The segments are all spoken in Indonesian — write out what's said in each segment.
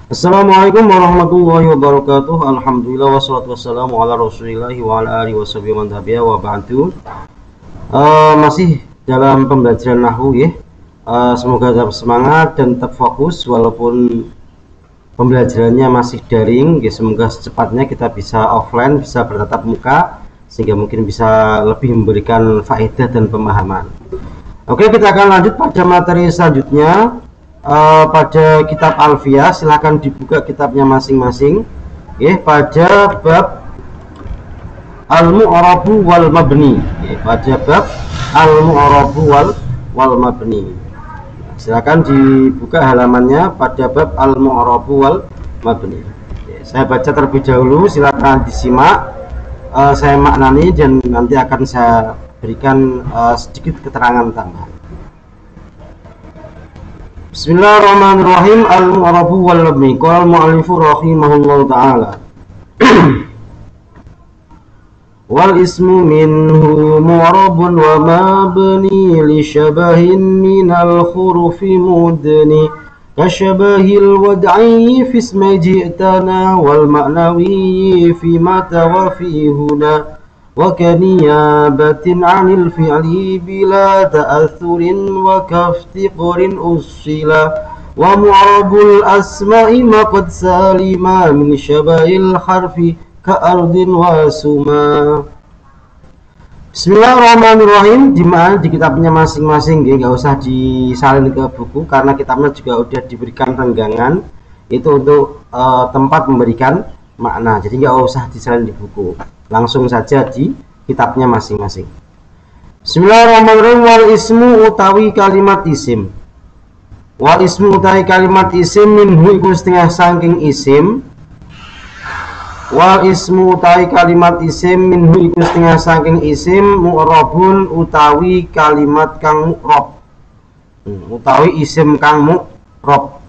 Assalamualaikum warahmatullahi wabarakatuh. Alhamdulillah wassalatu wassalamu ala Rasulillah wa ala alihi washabihi man tabi'a wa ba'du. Masih dalam pembelajaran nahwu ya. Semoga tetap semangat dan tetap fokus walaupun pembelajarannya masih daring ya. Semoga secepatnya kita bisa offline, bisa bertatap muka sehingga mungkin bisa lebih memberikan faedah dan pemahaman. Oke, kita akan lanjut pada materi selanjutnya. Pada kitab Alfiyah, silahkan dibuka kitabnya masing-masing ya, pada bab al-mu'rabu wal mabni ya, pada bab al-mu'rabu wal mabni. Silahkan dibuka halamannya pada bab al-mu'rabu wal mabni ya, saya baca terlebih dahulu, silahkan disimak, saya maknani dan nanti akan saya berikan sedikit keterangan tambahan. Bismillahirrahmanirrahim. Al-mu'rabu wal mabni. Qala al-mu'allifu rahimahullahu ta'ala. Wal ismu minhu mu'rabun wa mabni li syabahin minal hurufi mudni kasyabahil wad'i fi ismi ji'tana wal ma'nawi fi mata wa fi huna wa kaniyabatin 'anil fi'li bila ta'athurin wa kaftiqrin usila wa mu'rabul asma'i ma qad salima min syabahil harfi ka ardin wa suma. Bismillahirrahmanirrahim. Di kitabnya masing-masing ya, nggak usah disalin ke buku karena kitabnya juga udah diberikan renggangan itu untuk tempat memberikan makna, jadi nggak usah disalin di buku, langsung saja di kitabnya masing-masing. Bismillahirrahmanirrahim. Wal ismu utawi kalimat isim. Wal ismu utawi kalimat isim minhu iku setengah saking isim. Wal ismu utawi kalimat isim minhu iku setengah saking isim mu'rabun utawi kalimat kang mu'rab. Utawi isim kang mu'rab.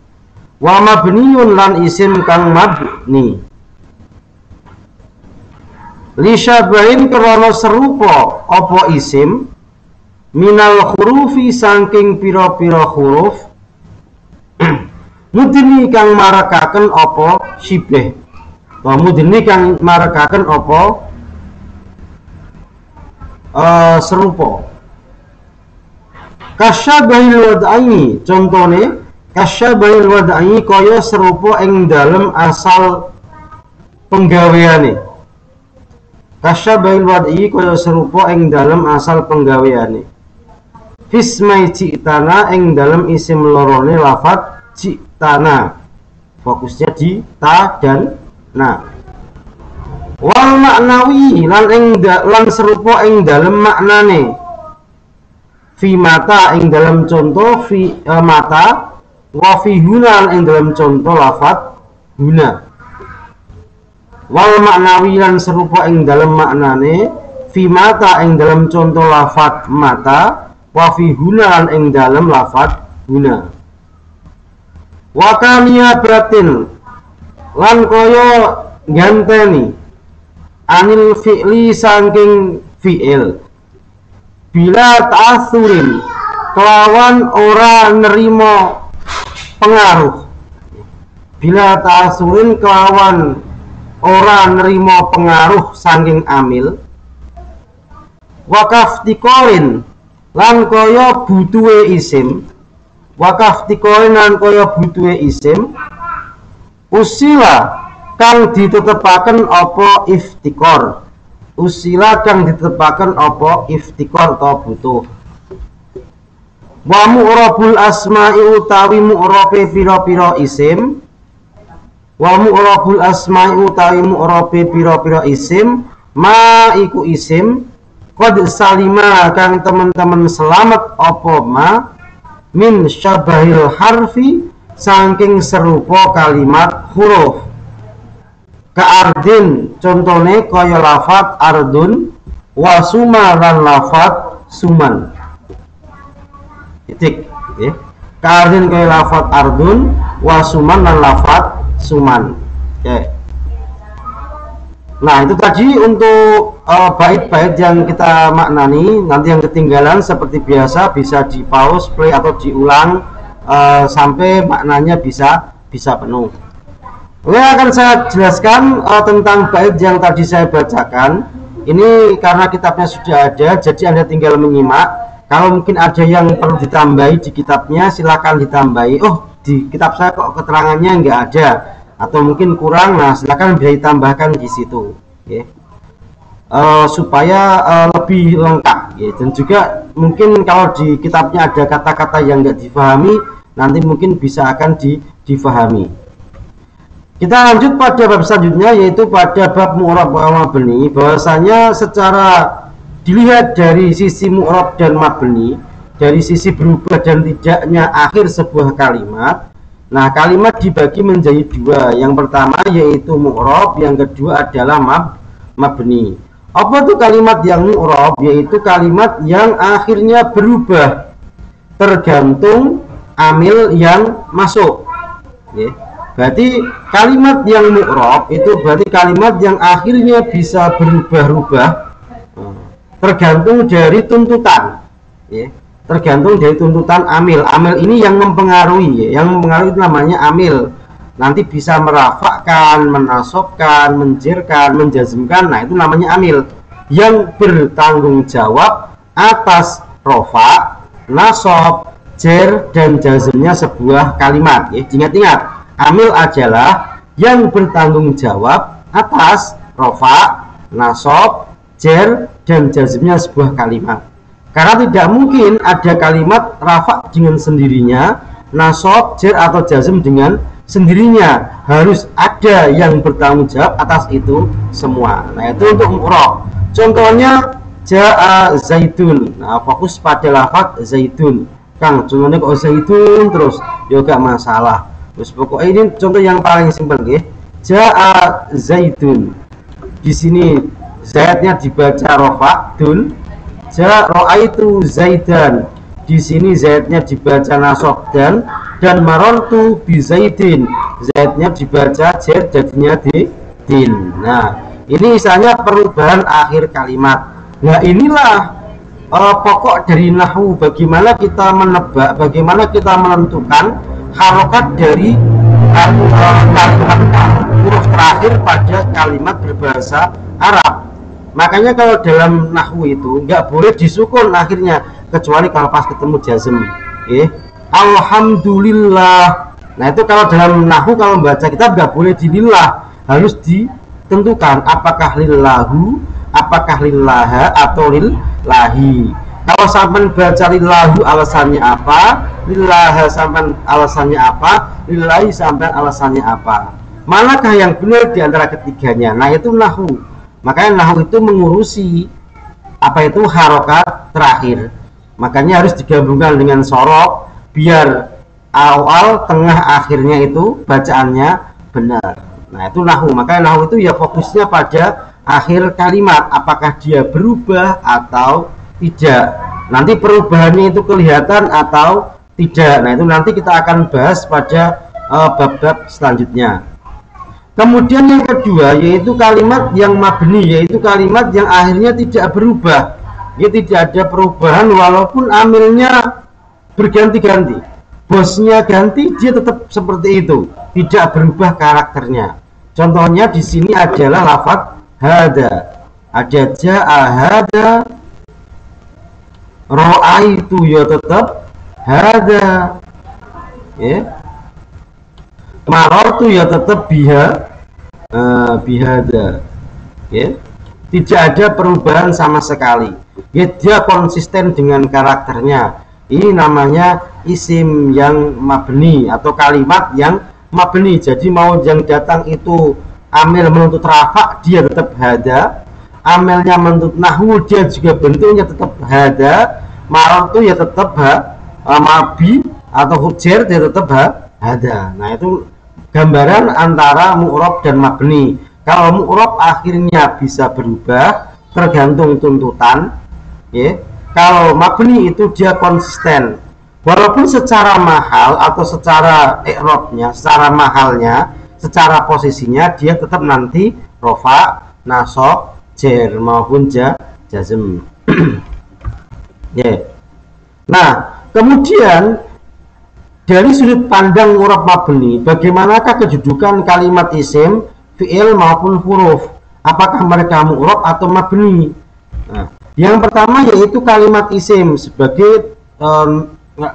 Wa mabniun lan isim kang mabni. Li syabahin krana serupa apa isim minal hurufi saking pira-pira huruf mudni kang marakaken apa syibah. Mudni kang marakaken apa serupa. Kasyabahil wad'i, contone kasyabahil wad'i kaya serupa ing dalem asal penggaweane. Kasyabahil wad'i kaya serupa ing dalem asal penggaweane. Fismai ji'tana ing dalem isim lorone lafat ji'tana. Fokusnya di ta dan na. Wal maknawi lan serupa ing dalem maknane. Fi mata ing dalem contoh fi mata wa fi huna ing dalem contoh lafat huna. Wal maknawi lan serupa ing dalem maknane fi mata ing dalem contoh lafat mata wa fi huna ing dalem lafat huna. Wa kaniyabatin lan kaya ganteni anil fi'li saking fi'il bila ta'athurin kelawan ora nerima pengaruh. Bila ta'athurin kelawan ora nerima pengaruh saking amil. Wakaf tikorin lan kaya butuhe isim. Wakaf tikorin lan kaya butuhe isim usila kang ditetepaken apa iftikor. Usila kang ditetepaken apa iftikor atau butuh. Wa mu'rabul asma'i utawi mu'rabe pira-pira isim. Wa mu'rabul asma'i utawi mu'rabe pira-pira isim ma iku isim qad salima kang teman-teman selamat apa ma min syabahil harfi saking serupa kalimat huruf. Ka'ardin contone kaya lafat ardun wa suma lan lafat suman. Titik ya. Ka'ardin kaya lafat ardun wa suman lan lafat suman. Oke. Nah, itu tadi untuk bait-bait yang kita maknani. Nanti yang ketinggalan seperti biasa bisa di pause, play atau diulang sampai maknanya bisa penuh. Oke, akan saya jelaskan tentang bait yang tadi saya bacakan. Ini karena kitabnya sudah ada, jadi Anda tinggal menyimak. Kalau mungkin ada yang perlu ditambahi di kitabnya, silakan ditambahi. Oh, di kitab saya kok keterangannya nggak ada, atau mungkin kurang, nah silakan bisa ditambahkan di situ. Ya. Supaya lebih lengkap. Ya. Dan juga mungkin kalau di kitabnya ada kata-kata yang nggak difahami, nanti mungkin bisa akan difahami. Kita lanjut pada bab selanjutnya, yaitu pada bab mu'rab wa mabni. Bahwasanya secara dilihat dari sisi mu'rab dan mabni, dari sisi berubah dan tidaknya akhir sebuah kalimat, nah kalimat dibagi menjadi dua. Yang pertama yaitu mu'rab, yang kedua adalah mabni. Apa itu kalimat yang mu'rab? Yaitu kalimat yang akhirnya berubah tergantung amil yang masuk. Berarti kalimat yang mu'rab itu berarti kalimat yang akhirnya bisa berubah-ubah tergantung dari tuntutan, ya. Tergantung dari tuntutan amil. Amil ini yang mempengaruhi, ya. Yang mempengaruhi itu namanya amil. Nanti bisa merafakkan, menasobkan, menjerkan, menjazmkan. Nah, itu namanya amil yang bertanggung jawab atas rofa, nasob, jer, dan jazmnya sebuah kalimat, ya. Ingat-ingat, amil adalah yang bertanggung jawab atas rofa, nasob, jer, dan jazmnya sebuah kalimat. Karena tidak mungkin ada kalimat rafa dengan sendirinya, nasob, jer, atau jazm dengan sendirinya. Harus ada yang bertanggung jawab atas itu semua. Nah, itu untuk mu'rab. Contohnya ja'a zaidun. Nah, fokus pada lafaz zaidun. Kang, contohnya kok zaidun terus, ya gak masalah. Terus pokoknya ini contoh yang paling simpel, ya. Ja'a zaidun. Di sini zaidnya dibaca rofa dun. Ra'aitu zaidan. Di sini zaidnya dibaca nasab dan marartu bi zaidin. Zaidnya dibaca jer jadinya din. Nah, ini misalnya perubahan akhir kalimat. Nah, inilah pokok dari nahwu. Bagaimana kita menebak, bagaimana kita menentukan harokat dari kalimat huruf terakhir pada kalimat berbahasa Arab. Makanya kalau dalam nahwu itu nggak boleh disukun akhirnya, kecuali kalau pas ketemu jazm. Alhamdulillah. Nah, itu kalau dalam nahwu, kalau membaca kitab nggak boleh dilillah, harus ditentukan apakah lillahu, apakah lillaha, atau lillahi. Kalau sampai baca lillahu alasannya apa, lillaha sampai alasannya apa, lillahi sampai alasannya apa, manakah yang benar di antara ketiganya? Nah, itu nahwu. Makanya nahwu itu mengurusi apa itu harokat terakhir. Makanya harus digabungkan dengan sorok biar awal, tengah, akhirnya itu bacaannya benar. Nah, itu nahwu. Makanya nahwu itu ya fokusnya pada akhir kalimat, apakah dia berubah atau tidak. Nanti perubahannya itu kelihatan atau tidak. Nah, itu nanti kita akan bahas pada bab-bab selanjutnya. Kemudian yang kedua yaitu kalimat yang mabni, yaitu kalimat yang akhirnya tidak berubah. Dia tidak ada perubahan walaupun amilnya berganti-ganti. Bosnya ganti, dia tetap seperti itu, tidak berubah karakternya. Contohnya di sini adalah lafaz hada. Ada ja'a hada, ra'aitu ya tetap hada. Ya. Marartu ya tetap bihada, ya. Tidak ada perubahan sama sekali, ya. Dia konsisten dengan karakternya. Ini namanya isim yang mabni atau kalimat yang mabni. Jadi mau yang datang itu amil menuntut rafa, dia tetap hada. Amilnya menuntut nahwu, dia juga bentuknya tetap hada. Marartu ya tetap mabi, atau hujer dia tetap hada. Nah, itu gambaran antara mu'rab dan mabni. Kalau mu'rab akhirnya bisa berubah tergantung tuntutan, ya. Kalau mabni itu dia konsisten, walaupun secara mahal atau secara i'rabnya, secara mahalnya, secara posisinya dia tetap nanti rofa, nasab, jer maupun jazm. Ya. Nah, kemudian dari sudut pandang mu'rab mabni, bagaimanakah kedudukan kalimat isim, fi'il maupun huruf? Apakah mereka mu'rab atau mabni? Nah, yang pertama yaitu kalimat isim sebagai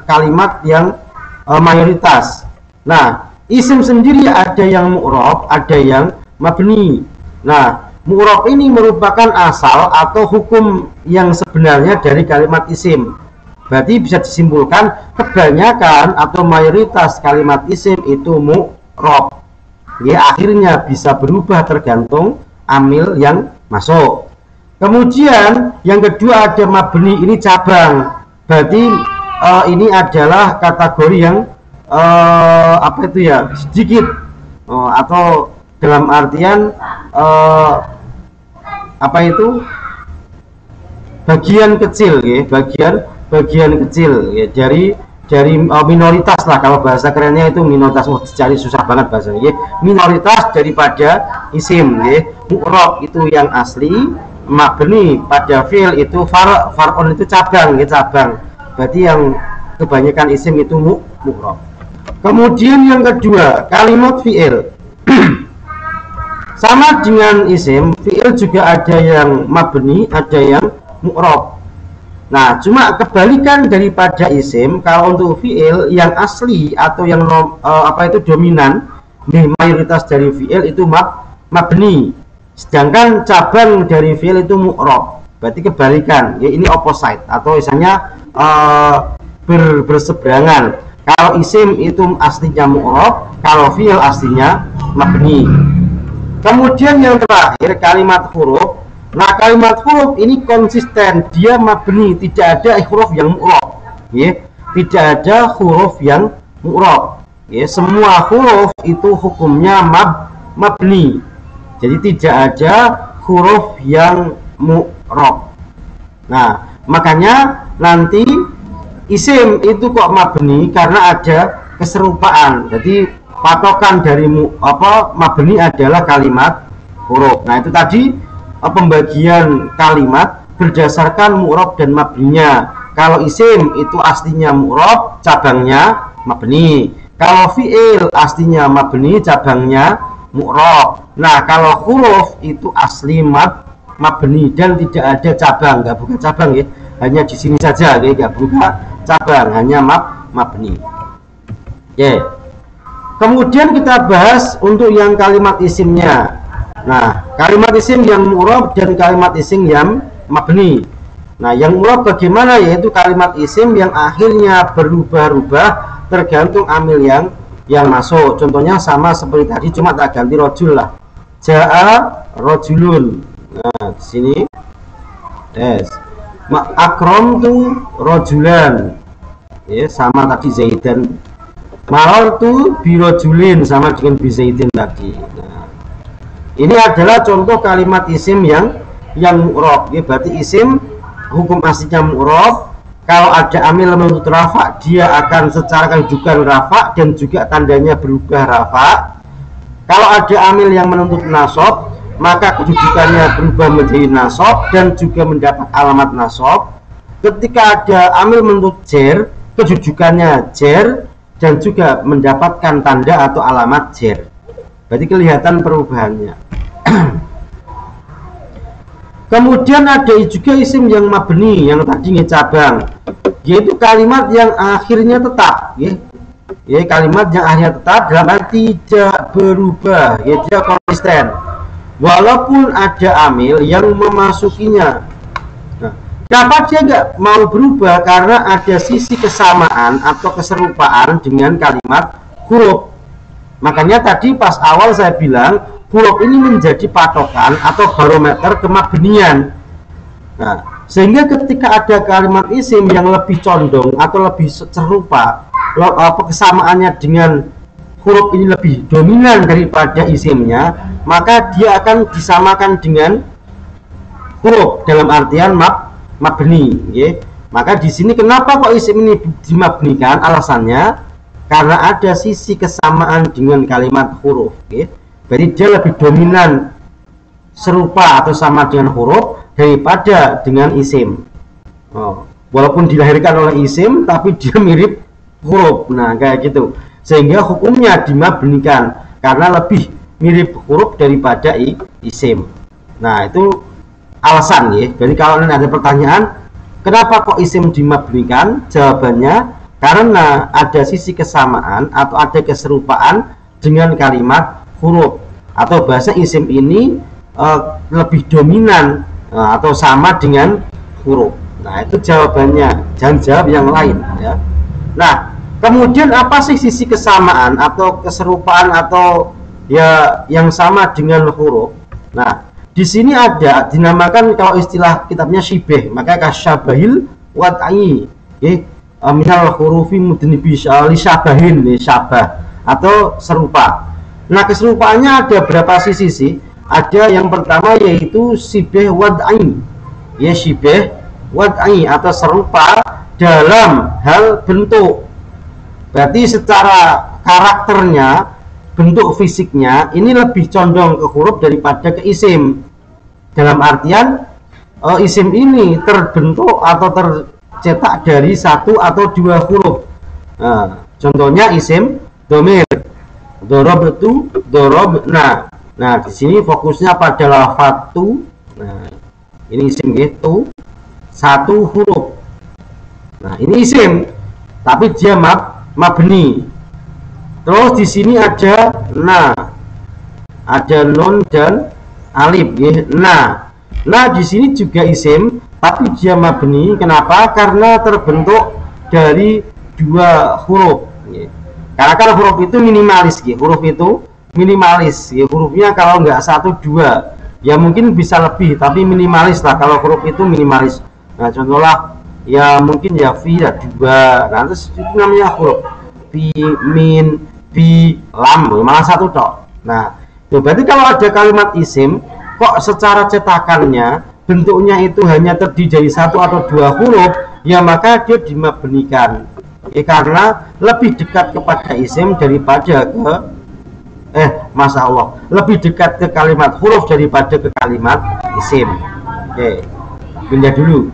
kalimat yang mayoritas. Nah, isim sendiri ada yang mu'rab, ada yang mabni. Nah, mu'rab ini merupakan asal atau hukum yang sebenarnya dari kalimat isim. Berarti bisa disimpulkan kebanyakan atau mayoritas kalimat isim itu mu'rab. Ya, akhirnya bisa berubah tergantung amil yang masuk. Kemudian yang kedua ada mabni, ini cabang. Berarti ini adalah kategori yang apa itu ya, sedikit atau dalam artian apa itu, bagian kecil ya, bagian kecil ya, dari minoritas lah, kalau bahasa kerennya itu minoritas. Dicari susah banget bahasanya ya. Minoritas daripada isim ya. Mu'rab itu yang asli, mabni pada fi'il itu far'un itu cabang ya, cabang. Berarti yang kebanyakan isim itu mu'rab. Kemudian yang kedua kalimat fi'il sama dengan isim, fi'il juga ada yang mabni, ada yang mu'rab. Nah, cuma kebalikan daripada isim. Kalau untuk fi'il yang asli atau yang apa itu dominan, mayoritas dari fi'il itu mabni. Sedangkan cabang dari fi'il itu mu'rab. Berarti kebalikan. Ya, ini opposite atau misalnya berseberangan. Kalau isim itu aslinya mu'rab, kalau fi'il aslinya mabni. Kemudian yang terakhir kalimat huruf. Nah, kalimat huruf ini konsisten, dia mabni, tidak ada huruf yang mu'rab ya. Tidak ada huruf yang mu'rab ya. Semua huruf itu hukumnya mabni. Jadi tidak ada huruf yang mu'rab. Nah, makanya nanti isim itu kok mabni karena ada keserupaan. Jadi patokan dari mabni adalah kalimat huruf. Nah, itu tadi pembagian kalimat berdasarkan mu'rab dan mabninya. Kalau isim itu aslinya mu'rab, cabangnya mabni. Kalau fi'il aslinya mabni, cabangnya mu'rab. Nah, kalau huruf itu asli mabni dan tidak ada cabang, nggak buka cabang ya. Hanya di sini saja, nggak buka cabang, hanya mabni. Ya. Kemudian kita bahas untuk yang kalimat isimnya. Nah, kalimat isim yang mu'rab dan kalimat isim yang mabni. Nah, yang mu'rab bagaimana? Yaitu kalimat isim yang akhirnya berubah-ubah tergantung amil yang masuk. Contohnya sama seperti tadi, cuma tak ganti rojul lah. Ja'a rojulun. Nah, di sini yes. Akramtu rojulan. Ya, sama tadi Zaidan. Marartu birojulin, sama dengan bizaidin tadi. Nah, ini adalah contoh kalimat isim yang mu'rab ya. Berarti isim hukum aslinya mu'rab. Kalau ada amil menuntut rafa, dia akan secara kedudukan rafa dan juga tandanya berubah rafa. Kalau ada amil yang menuntut nasab, maka kedudukannya berubah menjadi nasab dan juga mendapat alamat nasab. Ketika ada amil menuntut jer, kedudukannya jer dan juga mendapatkan tanda atau alamat jer. Berarti kelihatan perubahannya. Kemudian ada juga isim yang mabni, yang tadi cabang, yaitu kalimat yang akhirnya tetap ya. Ya, kalimat yang akhirnya tetap dalam arti tidak berubah ya, dia konsisten walaupun ada amil yang memasukinya. Kenapa dia nggak mau berubah? Karena ada sisi kesamaan atau keserupaan dengan kalimat huruf. Makanya tadi pas awal saya bilang huruf ini menjadi patokan atau barometer kemabnian. Nah, sehingga ketika ada kalimat isim yang lebih condong atau lebih serupa, kesamaannya dengan huruf ini lebih dominan daripada isimnya, maka dia akan disamakan dengan huruf dalam artian mabni ya. Maka di sini kenapa kok isim ini dimabnikan? Alasannya karena ada sisi kesamaan dengan kalimat huruf ya. Berarti dia lebih dominan serupa atau sama dengan huruf daripada dengan isim. Walaupun dilahirkan oleh isim tapi dia mirip huruf. Nah kayak gitu, sehingga hukumnya dimabnikan karena lebih mirip huruf daripada isim. Nah itu alasan ya. Jadi kalau ada pertanyaan kenapa kok isim dimabnikan, jawabannya karena ada sisi kesamaan atau ada keserupaan dengan kalimat huruf, atau bahasa isim ini lebih dominan atau sama dengan huruf. Nah itu jawabannya, jangan jawab yang lain ya. Nah kemudian apa sih sisi kesamaan atau keserupaan atau ya yang sama dengan huruf? Nah di sini ada dinamakan, kalau istilah kitabnya syibeh, maka kasyabahil wad'i minal hurufi mudnibi lisyabahin, syabah atau serupa. Nah keserupaannya ada berapa sisi sih? Ada yang pertama yaitu syibeh wad'i, ya syibeh wad'i atau serupa dalam hal bentuk. Berarti secara karakternya, bentuk fisiknya ini lebih condong ke huruf daripada ke isim. Dalam artian isim ini terbentuk atau tercetak dari satu atau dua huruf. Contohnya isim domir, dorob itu dorob. Nah di sini fokusnya pada lafaz tu. Nah ini isim gitu, satu huruf. Nah ini isim tapi dia mabni. Terus di sini ada ada nun dan alif ya. Nah di sini juga isim tapi dia mabni. Kenapa? Karena terbentuk dari dua huruf ya. Karena kan huruf itu minimalis ya. Huruf itu minimalis ya. Hurufnya kalau nggak satu dua ya mungkin bisa lebih, tapi minimalis lah kalau huruf itu minimalis. Nah contohlah ya mungkin ya fi ya dua. Nah terus itu namanya huruf fi, min, fi, lam, malah satu tok. Nah berarti kalau ada kalimat isim kok secara cetakannya bentuknya itu hanya terdiri dari satu atau dua huruf, ya maka dia dimabnikan karena lebih dekat kepada isim daripada ke Masya Allah, lebih dekat ke kalimat huruf daripada ke kalimat isim. Oke, pindah dulu.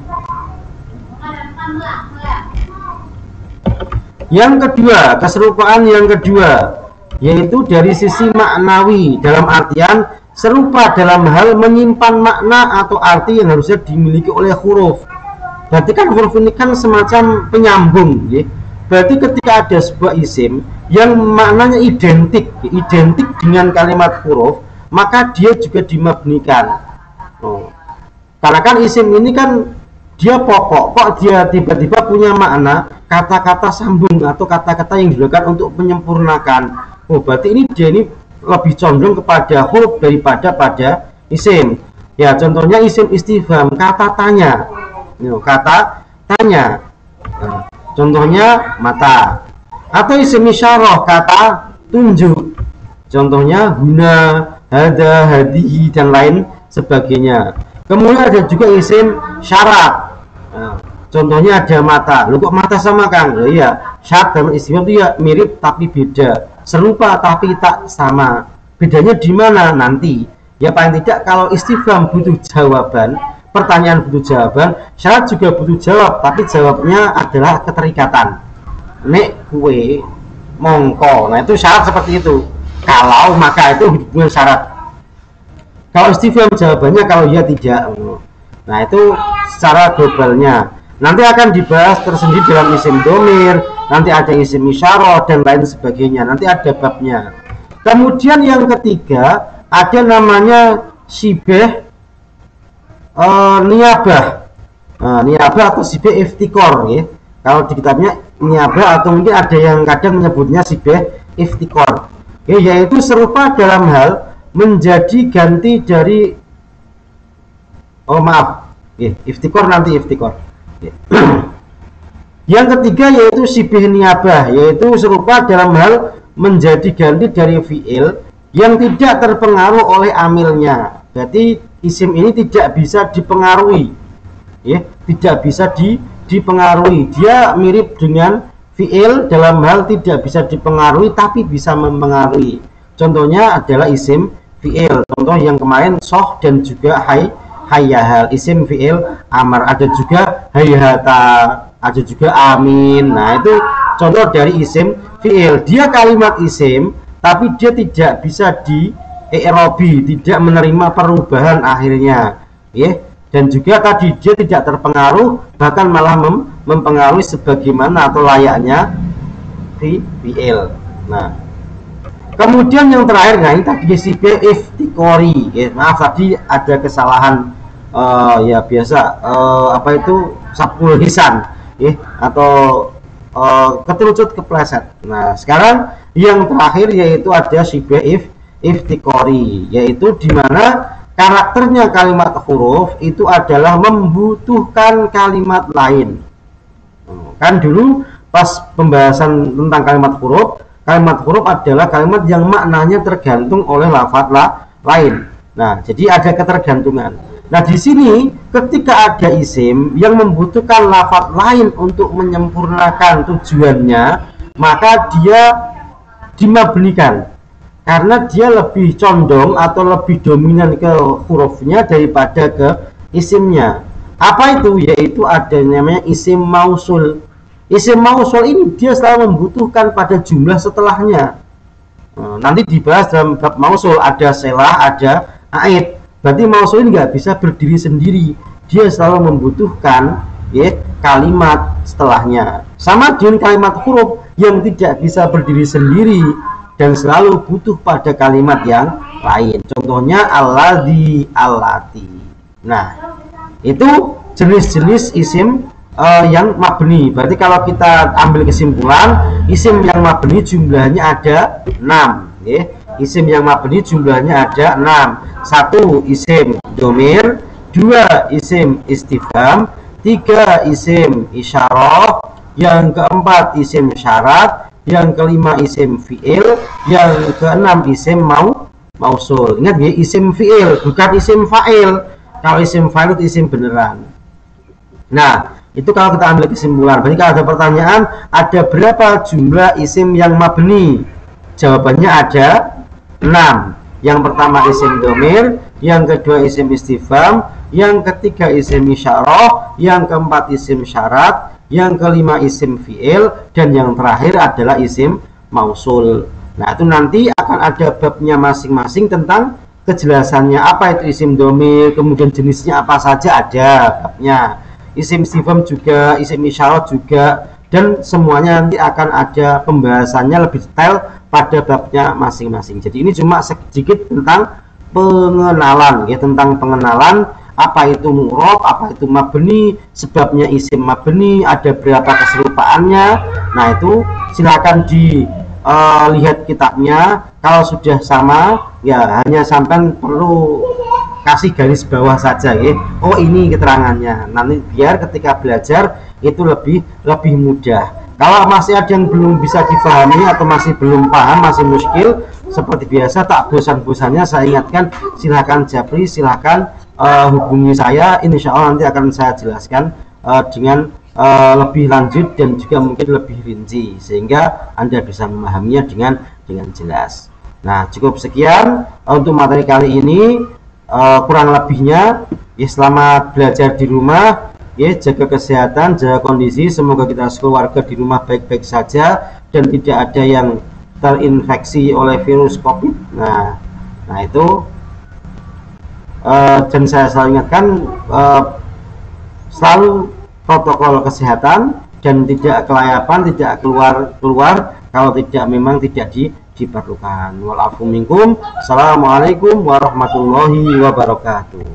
Yang kedua, keserupaan yang kedua yaitu dari sisi maknawi, dalam artian serupa dalam hal menyimpan makna atau arti yang harusnya dimiliki oleh huruf. Berarti kan huruf ini kan semacam penyambung ya. Berarti ketika ada sebuah isim yang maknanya identik dengan kalimat huruf, maka dia juga dimabnikan. Karena kan isim ini kan dia pokok, kok dia tiba-tiba punya makna kata-kata sambung atau kata-kata yang digunakan untuk menyempurnakan. Berarti ini dia ini lebih condong kepada huruf daripada pada isim. Ya contohnya isim istifham, kata tanya, kata tanya. Contohnya mata. Atau isim isyarah, kata tunjuk. Contohnya huna, hada, hadihi dan lain sebagainya. Kemudian ada juga isim syarat. Contohnya ada mata. Lu kok mata sama Kang? Iya, syarat dan istifham itu ya mirip tapi beda, serupa tapi tak sama. Bedanya di mana nanti? Ya paling tidak kalau istifham butuh jawaban, pertanyaan butuh jawaban, syarat juga butuh jawab, tapi jawabnya adalah keterikatan. Nek kue mongko. Nah itu syarat seperti itu. Kalau maka itu hubungan syarat. Kalau istifham jawabannya kalau ya tidak. Nah itu secara globalnya. Nanti akan dibahas tersendiri dalam isim domir, nanti ada isim isyarah dan lain sebagainya. Nanti ada babnya. Kemudian yang ketiga ada namanya syibeh niyabah. Niyabah atau syibeh iftikor ya. Kalau di kitabnya niyabah, atau mungkin ada yang kadang menyebutnya syibeh iftikor. Yaitu serupa dalam hal menjadi ganti dari iftikor nanti iftikor. Yang ketiga yaitu syibeh niyabah, yaitu serupa dalam hal menjadi ganti dari fiil yang tidak terpengaruh oleh amilnya. Berarti isim ini tidak bisa dipengaruhi, ya, tidak bisa dipengaruhi. Dia mirip dengan fiil dalam hal tidak bisa dipengaruhi tapi bisa mempengaruhi. Contohnya adalah isim fiil. Contoh yang kemarin soh dan juga hayyahal, isim fiil amar. Ada juga hayyata, ada juga amin. Nah itu contoh dari isim fi'il, dia kalimat isim tapi dia tidak bisa di i'rabi, tidak menerima perubahan akhirnya, ya. Dan juga tadi dia tidak terpengaruh, bahkan malah mempengaruhi sebagaimana atau layaknya fi'il. Nah, kemudian yang terakhir, nah ini tadi sifat iftikori, ya, maaf tadi ada kesalahan, ya biasa, apa itu sabul lisan, ya, atau keterucut kepleset. Nah, sekarang yang terakhir yaitu ada sifat iftikori, yaitu dimana karakternya kalimat huruf itu adalah membutuhkan kalimat lain. Kan dulu pas pembahasan tentang kalimat huruf adalah kalimat yang maknanya tergantung oleh lafaz lain. Nah, jadi ada ketergantungan. Nah, di sini ketika ada isim yang membutuhkan lafaz lain untuk menyempurnakan tujuannya, maka dia dimabnikan. Karena dia lebih condong atau lebih dominan ke hurufnya daripada ke isimnya. Apa itu? Yaitu ada namanya isim mausul. Isim mausul ini dia selalu membutuhkan pada jumlah setelahnya. Nanti dibahas dalam bab mausul, ada selah, ada aid. Berarti mausul ini nggak bisa berdiri sendiri. Dia selalu membutuhkan, ya, kalimat setelahnya. Sama dengan kalimat huruf yang tidak bisa berdiri sendiri dan selalu butuh pada kalimat yang lain. Contohnya alladzi, allati. Nah, itu jenis-jenis isim yang mabni. Berarti kalau kita ambil kesimpulan, isim yang mabni jumlahnya ada 6, ya. Isim yang mabni jumlahnya ada 6. 1 isim domir, 2 isim istifham, 3 isim isyarah, yang keempat isim syarat, yang kelima isim fi'il, yang keenam isim mausul. Ingat ya, isim fi'il bukan isim fa'il. Kalau isim fa'il itu isim beneran. Nah, itu kalau kita ambil kesimpulan. Berarti kalau ada pertanyaan, ada berapa jumlah isim yang mabni? Jawabannya ada 6. Yang pertama isim domir, yang kedua isim istifham, yang ketiga isim isyarah, yang keempat isim syarat, yang kelima isim fi'il, dan yang terakhir adalah isim mausul. Nah, itu nanti akan ada babnya masing-masing tentang kejelasannya apa itu isim domir, kemudian jenisnya apa saja ada babnya. Isim istifham juga, isim isyarat juga, dan semuanya nanti akan ada pembahasannya lebih detail pada babnya masing-masing. Jadi ini cuma sedikit tentang pengenalan, ya, tentang pengenalan apa itu mu'rab, apa itu mabni, sebabnya isim mabni, ada berapa keserupaannya. Nah, itu silakan dilihat kitabnya. Kalau sudah sama, ya hanya sampai perlu kasih garis bawah saja, ya. Oh, ini keterangannya. Nanti biar ketika belajar itu lebih mudah. Kalau masih ada yang belum bisa difahami atau masih belum paham, masih muskil, seperti biasa tak bosan-bosannya saya ingatkan, silakan japri, silakan hubungi saya, insya Allah nanti akan saya jelaskan dengan lebih lanjut dan juga mungkin lebih rinci sehingga Anda bisa memahaminya dengan jelas. Nah, cukup sekian untuk materi kali ini. Kurang lebihnya, ya, selamat belajar di rumah, ya, jaga kesehatan, jaga kondisi, semoga kita sekeluarga di rumah baik-baik saja dan tidak ada yang terinfeksi oleh virus COVID. Nah itu. Dan saya selalu ingatkan selalu protokol kesehatan dan tidak kelayapan, tidak keluar kalau memang tidak diperlukan. Walafu minkum. Assalamualaikum warahmatullahi wabarakatuh.